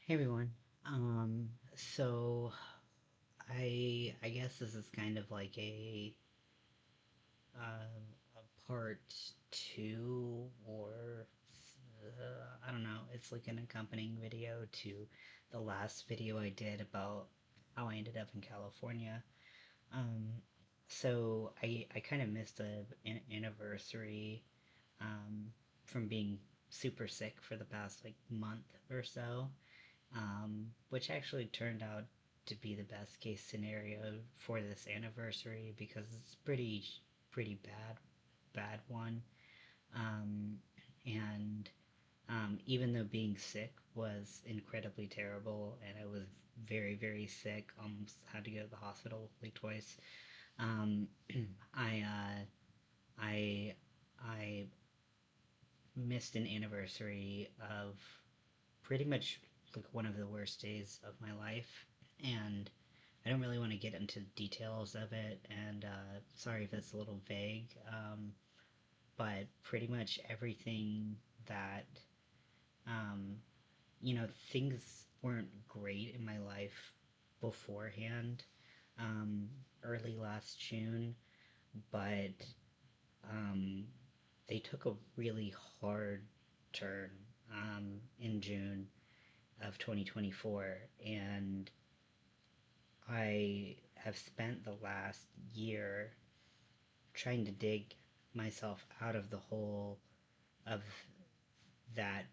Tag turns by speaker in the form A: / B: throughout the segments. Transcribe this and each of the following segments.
A: Hey everyone. So I guess this is kind of like a part two, or I don't know. It's like an accompanying video to the last video I did about how I ended up in California. Um, so I kind of missed an anniversary um, from being super sick for the past like month or so, which actually turned out to be the best case scenario for this anniversary because it's pretty bad one. Um, and Even though being sick was incredibly terrible, and I was very sick, almost had to go to the hospital like twice. Um, I I I missed an anniversary of pretty much like one of the worst days of my life, and I don't really want to get into details of it, and sorry if it's a little vague, but pretty much everything that, um, things weren't great in my life beforehand, um, early last June, but um, they took a really hard turn in June of 2024, and I have spent the last year trying to dig myself out of the hole of that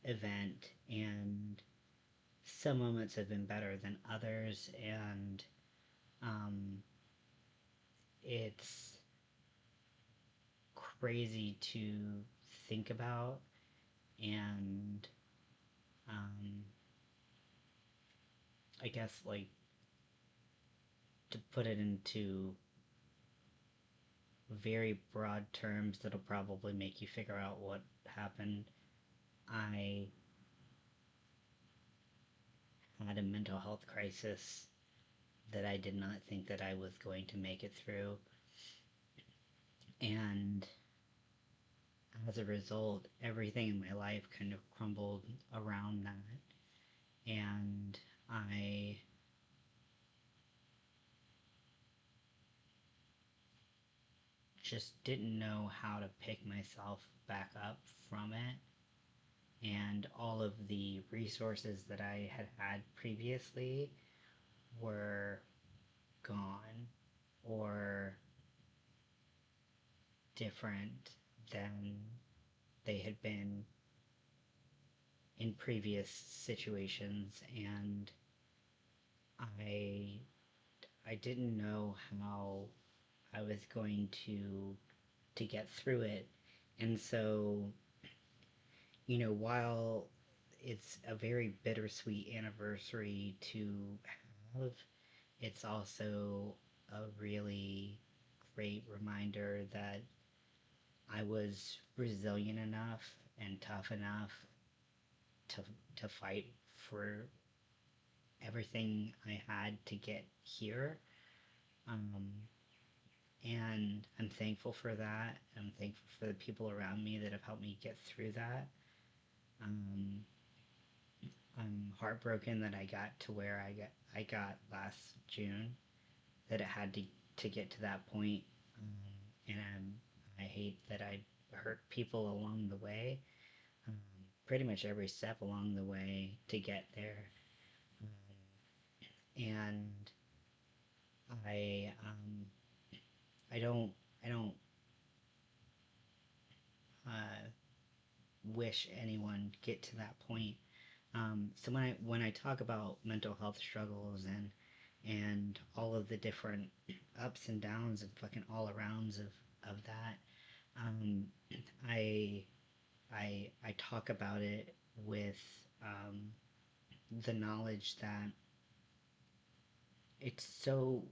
A: event, and some moments have been better than others, and um, it's crazy to think about, and um, I guess like to put it into very broad terms that'll probably make you figure out what happened. I had a mental health crisis that I did not think that I was going to make it through. And as a result, everything in my life kind of crumbled around that. And I just didn't know how to pick myself back up from it. And all of the resources that I had had previously were gone or different than they had been in previous situations, and I I didn't know how I was going to get through it. And so, while it's a very bittersweet anniversary to have, it's also a really great reminder that I was resilient enough and tough enough to to fight for everything I had to get here. Um, and I'm thankful for that. I'm thankful for the people around me that have helped me get through that. Um, I'm heartbroken that I got to where I got last June. That it had to get to that point, and I hate that I hurt people along the way. Um, Pretty much every step along the way to get there. And I don't I don't uh, wish anyone get to that point. So when I talk about mental health struggles and all of the different ups and downs and fucking all arounds of that, um, I I talk about it with um, the knowledge that it's so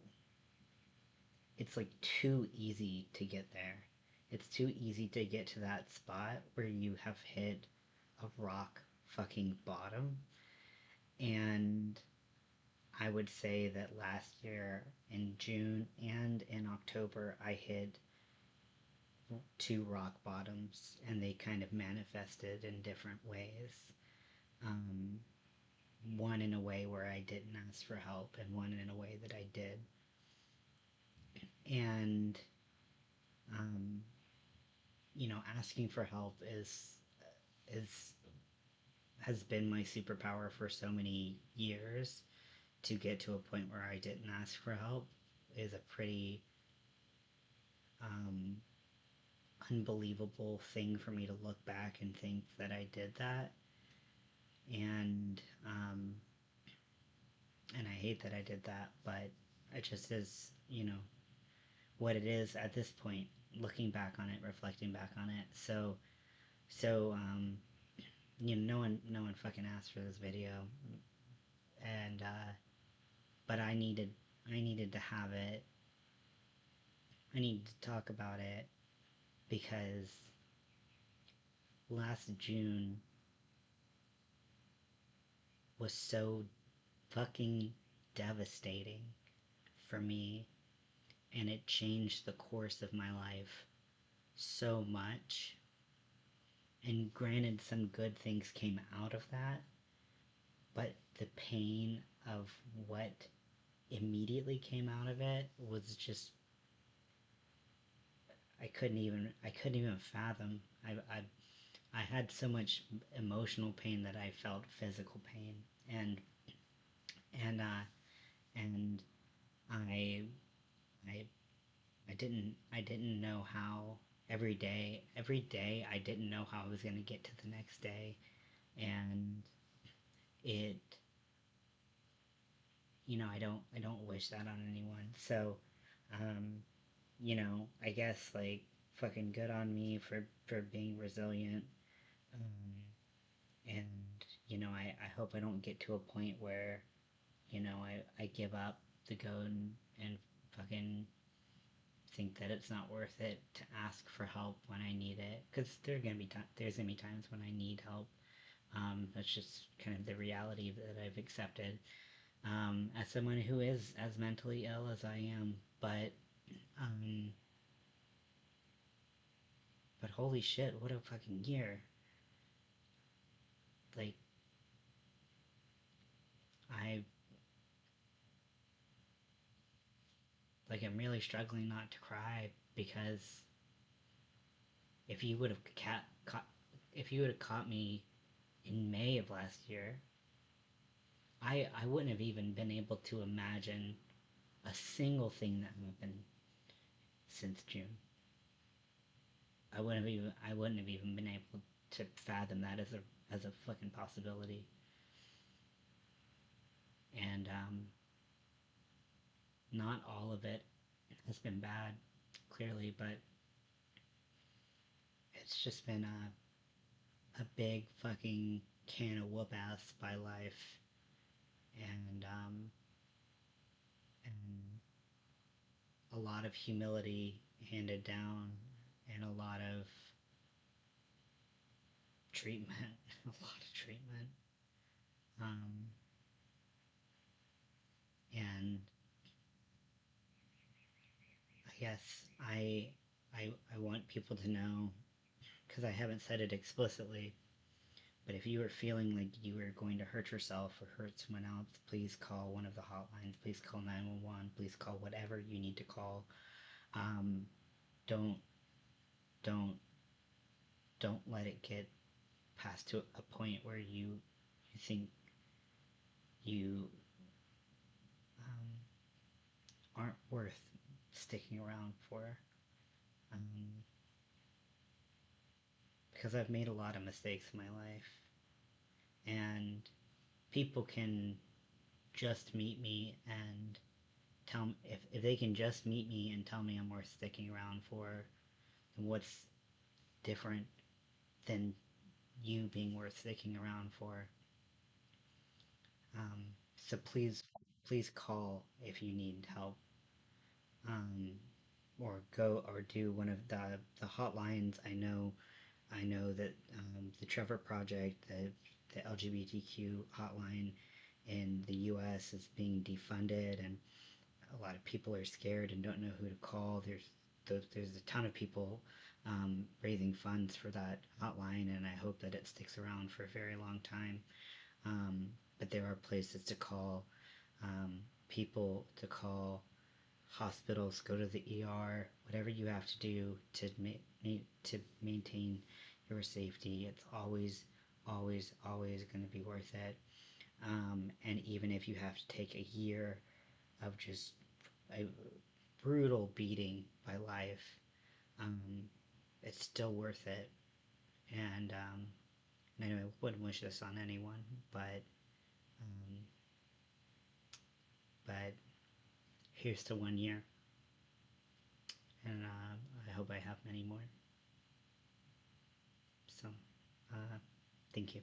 A: it's like too easy to get there. It's too easy to get to that spot where you have hit a rock fucking bottom. And I would say that last year in June and in October, I hit two rock bottoms, and they kind of manifested in different ways. Um, one in a way where I didn't ask for help, and one in a way that I did. And um, asking for help is has been my superpower for so many years. To get to a point where I didn't ask for help is a pretty um, unbelievable thing for me to look back and think that I did that. And and I hate that I did that, but it just is, what it is at this point, looking back on it, reflecting back on it. So no one fucking asked for this video, and but I needed to have it. I needed to talk about it because last June was so fucking devastating for me, and it changed the course of my life so much. And granted, some good things came out of that, but the pain of what immediately came out of it was just I couldn't even fathom. I had so much emotional pain that I felt physical pain, and and uh, and I I I didn't know how. Every day I didn't know how I was going to get to the next day. And it I don't wish that on anyone. So um I guess, like, fucking good on me for being resilient. um and I hope I don't get to a point where I give up the go, and fucking think that it's not worth it to ask for help when I need it, because there's gonna be times when I need help. That's just kind of the reality that I've accepted, as someone who is as mentally ill as I am. Um, but holy shit, what a fucking year! Like, I I'm really struggling not to cry, because if you would have if you would have caught me in May of last year, I wouldn't have even been able to imagine a single thing that happened since June. I wouldn't have even been able to fathom that as a fucking possibility. And not all of it has been bad, clearly, but it's just been a big fucking can of whoop ass by life. And a lot of humility handed down, and a lot of treatment, a lot of treatment. Um, and I guess I want people to know, because I haven't said it explicitly, but if you are feeling like you are going to hurt yourself or hurt someone else, please call one of the hotlines. Please call 911. Please call whatever you need to call. Um, don't don't don't let it get past to a point where you think you um, aren't worth sticking around for. Um, because I've made a lot of mistakes in my life, and people can just meet me and tell me, if they can just meet me and tell me I'm worth sticking around for, then what's different than you being worth sticking around for? So please call if you need help, um, or go or do one of the hotlines. I know that the Trevor Project, the LGBTQ hotline in the U.S. is being defunded, and a lot of people are scared and don't know who to call. There's a ton of people raising funds for that hotline, and I hope that it sticks around for a very long time. Um, but there are places to call, people to call, hospitals, go to the ER, whatever you have to do to to maintain your safety. It's always going to be worth it. And even if you have to take a year of just a brutal beating by life, um, it's still worth it. And I know I wouldn't wish this on anyone, um, but here's to 1 year, and I hope I have many more. So, thank you.